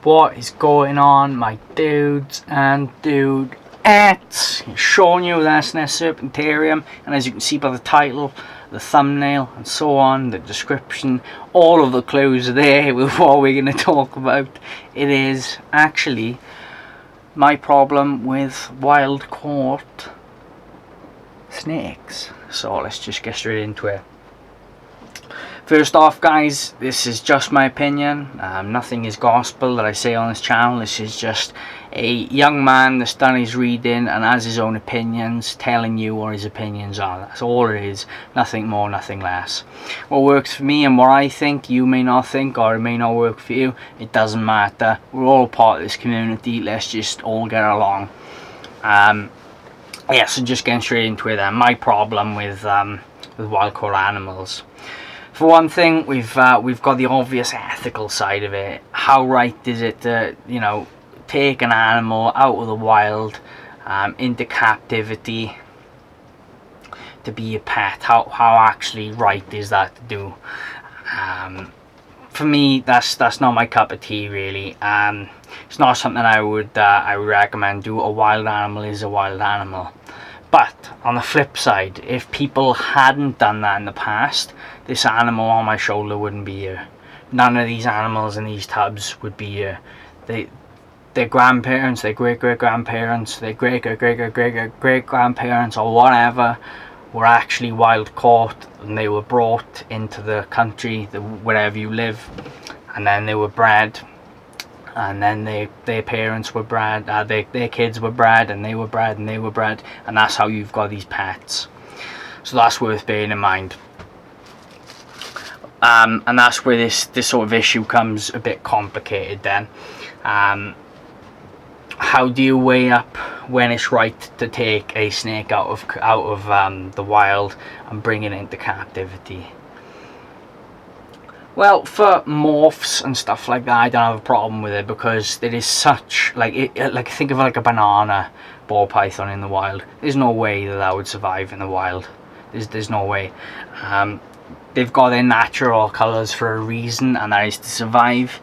What is going on, my dudes and dudettes? Showing you the SNS Serpentarium, and as you can see by the title, the thumbnail, and so on, the description, all of the clues are there with what we're going to talk about. It is actually my problem with wild caught snakes. So let's just get straight into it. First off, guys, this is just my opinion. Nothing is gospel that I say on this channel. This is just a young man that's done his reading and has his own opinions, telling you what his opinions are. That's all it is. Nothing more, nothing less. What works for me and what I think, you may not think, or it may not work for you. It doesn't matter. We're all part of this community. Let's just all get along. Yeah, so just getting straight into it then. My problem with wild caught animals. For one thing, we've got the obvious ethical side of it. How right is it to, you know, take an animal out of the wild, into captivity, to be a pet? How actually right is that to do? For me, that's not my cup of tea, really. It's not something I would recommend do. A wild animal is a wild animal. But on the flip side, if people hadn't done that in the past, this animal on my shoulder wouldn't be here. None of these animals in these tubs would be here. Their grandparents, their great-great-grandparents, their great-great-great-great-great-grandparents, or whatever, were actually wild caught, and they were brought into the country, wherever you live, and then they were bred. And then their parents were bred, their kids were bred, and they were bred, and they were bred, and that's how you've got these pets. So that's worth bearing in mind. And that's where this sort of issue comes a bit complicated then. How do you weigh up when it's right to take a snake out of the wild and bring it into captivity? Well, for morphs and stuff like that, I don't have a problem with it, because it is such, like think of it like a banana ball python in the wild. There's no way that would survive in the wild. There's no way. They've got their natural colours for a reason, and that is to survive.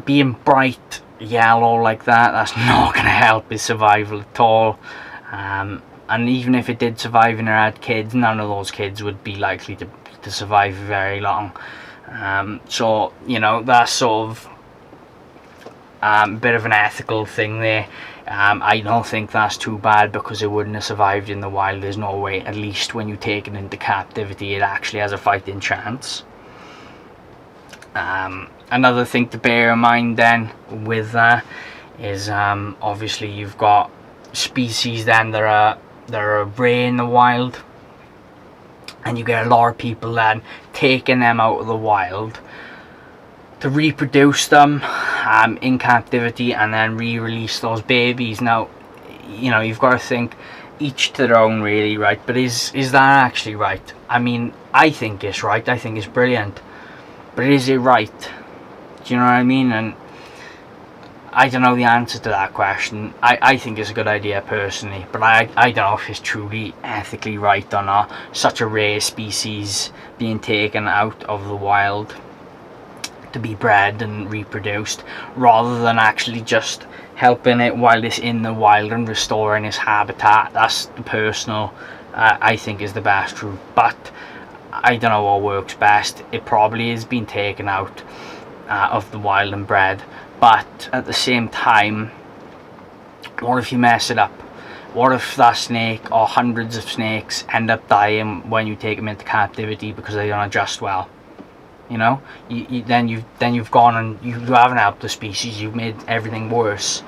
Being bright yellow like that's not going to help his survival at all. And even if it did survive and it had kids, none of those kids would be likely to survive very long. So, you know, that's sort of a bit of an ethical thing there. I don't think that's too bad, because it wouldn't have survived in the wild. There's no way. At least when you take it into captivity, it actually has a fighting chance. Another thing to bear in mind then with that is obviously you've got species then that are rare in the wild, and you get a lot of people then taking them out of the wild to reproduce them in captivity, and then re-release those babies. Now, you know, you've got to think, each to their own, really, right? But is that actually right? I mean, I think it's right. I think it's brilliant. But is it right? Do you know what I mean? And I don't know the answer to that question. I think it's a good idea personally, but I don't know if it's truly ethically right or not. Such a rare species being taken out of the wild to be bred and reproduced, rather than actually just helping it while it's in the wild and restoring its habitat. That's the personal, I think, is the best route. But I don't know what works best. It probably is being taken out of the wild and bred. But at the same time, what if you mess it up? What if that snake, or hundreds of snakes, end up dying when you take them into captivity because they don't adjust well? You know, then you've gone and you haven't helped the species. You've made everything worse.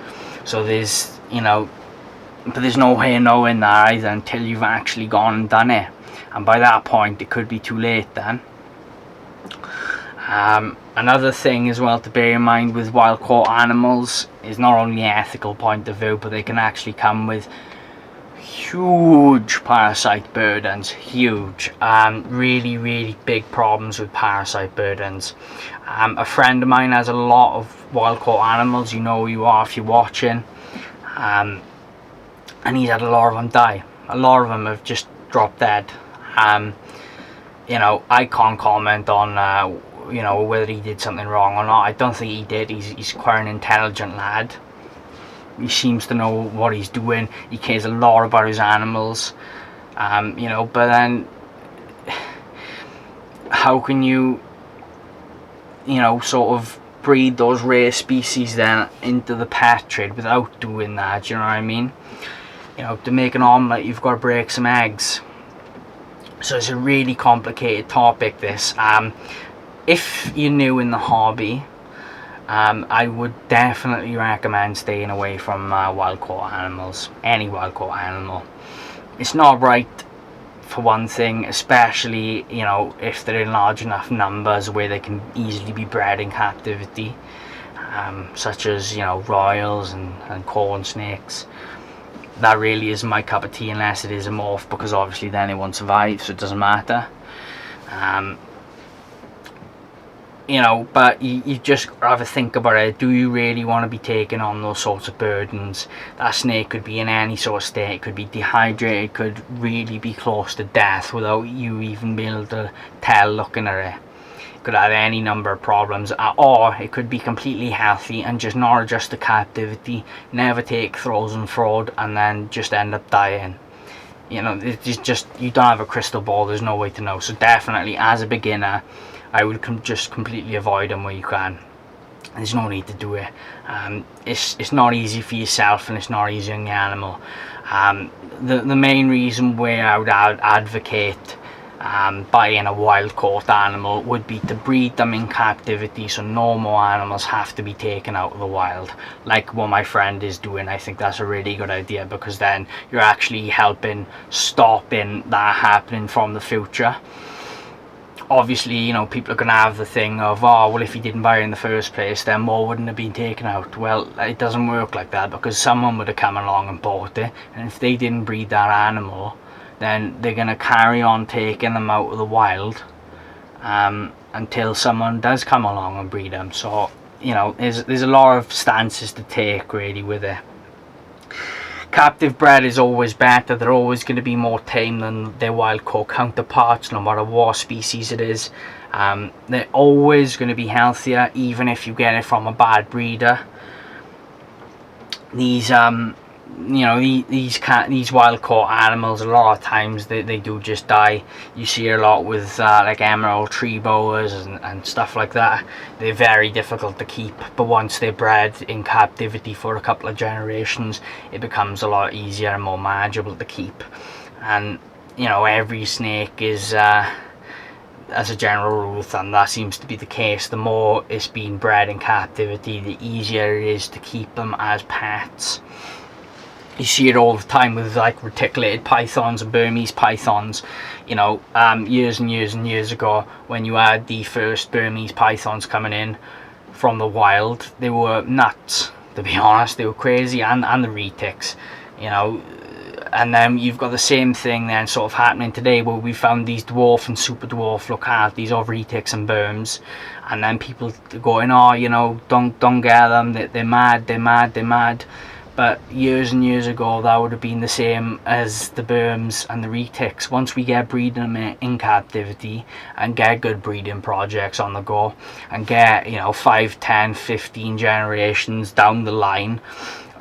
So there's, you know, but there's no way of knowing that either until you've actually gone and done it. And by that point, it could be too late then. Another thing as well to bear in mind with wild caught animals is not only an ethical point of view, but they can actually come with huge parasite burdens. Huge. Really big problems with parasite burdens. A friend of mine has a lot of wild caught animals. You know who you are if you're watching. And he's had a lot of them die. A lot of them have just dropped dead. You know, I can't comment on you know, whether he did something wrong or not. I don't think he did. He's quite an intelligent lad. He seems to know what he's doing. He cares a lot about his animals, you know. But then, how can you know, sort of breed those rare species then into the pet trade without doing that? Do you know what I mean? You know, to make an omelette, you've got to break some eggs. So it's a really complicated topic, this. If you're new in the hobby, I would definitely recommend staying away from wild caught animals. Any wild caught animal. It's not right, for one thing, especially, you know, if they're in large enough numbers where they can easily be bred in captivity, such as, you know, royals and corn snakes. That really isn't my cup of tea unless it is a morph, because obviously then it won't survive, so it doesn't matter. You know, but you just have to think about it. Do you really want to be taking on those sorts of burdens? That snake could be in any sort of state. It could be dehydrated, could really be close to death without you even being able to tell looking at it. It could have any number of problems, or it could be completely healthy and just not adjust to captivity, never take throws and fraud, and then just end up dying. You know, it's just, you don't have a crystal ball. There's no way to know. So definitely, as a beginner, I would just completely avoid them where you can. There's no need to do it. It's not easy for yourself, and it's not easy on the animal. The main reason where I would advocate buying a wild caught animal would be to breed them in captivity, so no more animals have to be taken out of the wild, like what my friend is doing. I think that's a really good idea, because then you're actually helping stopping that happening from the future. Obviously, you know, people are going to have the thing of, oh, well, if he didn't buy it in the first place, then more wouldn't have been taken out. Well, it doesn't work like that, because someone would have come along and bought it, and if they didn't breed that animal, then they're going to carry on taking them out of the wild until someone does come along and breed them. So, you know, there's a lot of stances to take, really, with it. Captive bred is always better. They're always going to be more tame than their wild caught counterparts, no matter what species it is. They're always going to be healthier, even if you get it from a bad breeder. These you know, these wild caught animals, a lot of times they do just die. You see a lot with like emerald tree boas and stuff like that. They're very difficult to keep, but once they're bred in captivity for a couple of generations, it becomes a lot easier and more manageable to keep. And you know, every snake is as a general rule of thumb, that seems to be the case. The more it's been bred in captivity, the easier it is to keep them as pets. You see it all the time with like reticulated pythons and Burmese pythons. You know, years and years and years ago, when you had the first Burmese pythons coming in from the wild, they were nuts, to be honest. They were crazy, and the retics, you know. And then you've got the same thing then sort of happening today, where we found these dwarf and super dwarf localities of retics and Burms, and then people going, oh, you know, don't get them, they're mad. But years and years ago, that would have been the same as the Burms and the retics. Once we get breeding them in captivity and get good breeding projects on the go, and get, you know, 5, 10, 15 generations down the line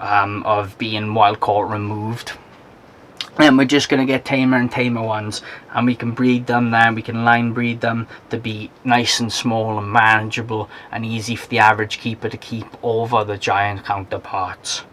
of being wild caught removed, then we're just going to get tamer and tamer ones, and we can breed them then, we can line breed them to be nice and small and manageable and easy for the average keeper to keep over the giant counterparts.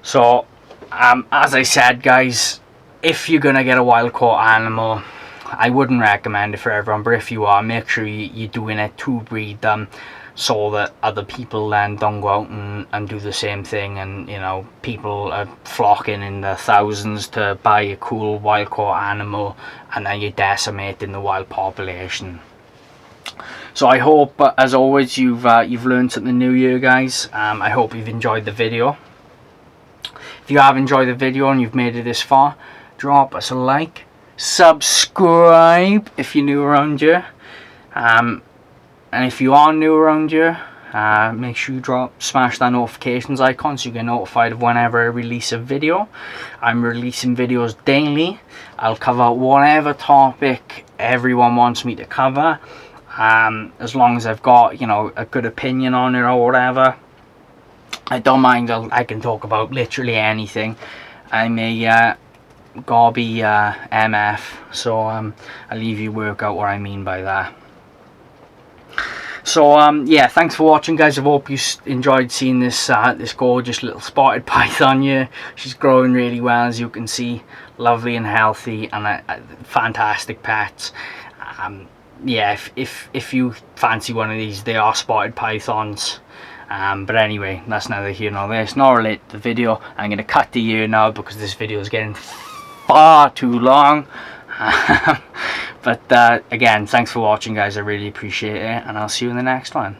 So, as I said, guys, if you're going to get a wild caught animal, I wouldn't recommend it for everyone, but if you are, make sure you're doing it to breed them, so that other people then don't go out and do the same thing, and, you know, people are flocking in the thousands to buy a cool wild caught animal, and then you're decimating the wild population. So I hope, as always, you've learned something new here, guys. I hope you've enjoyed the video. If you have enjoyed the video and you've made it this far, drop us a like, subscribe if you're new around here, and if you are new around here, make sure you smash that notifications icon so you get notified of whenever I release a video. I'm releasing videos daily. I'll cover whatever topic everyone wants me to cover. as long as I've got, you know, a good opinion on it or whatever. I don't mind. I can talk about literally anything. I'm a gobby MF, so I'll leave you work out what I mean by that. So yeah, thanks for watching, guys. I hope you enjoyed seeing this this gorgeous little spotted python here. She's growing really well, as you can see, lovely and healthy, and fantastic pets. Yeah, if you fancy one of these, they are spotted pythons. But anyway, that's neither here nor there. It's not related to the video. I'm going to cut the here now because this video is getting far too long. But again, thanks for watching, guys. I really appreciate it, and I'll see you in the next one.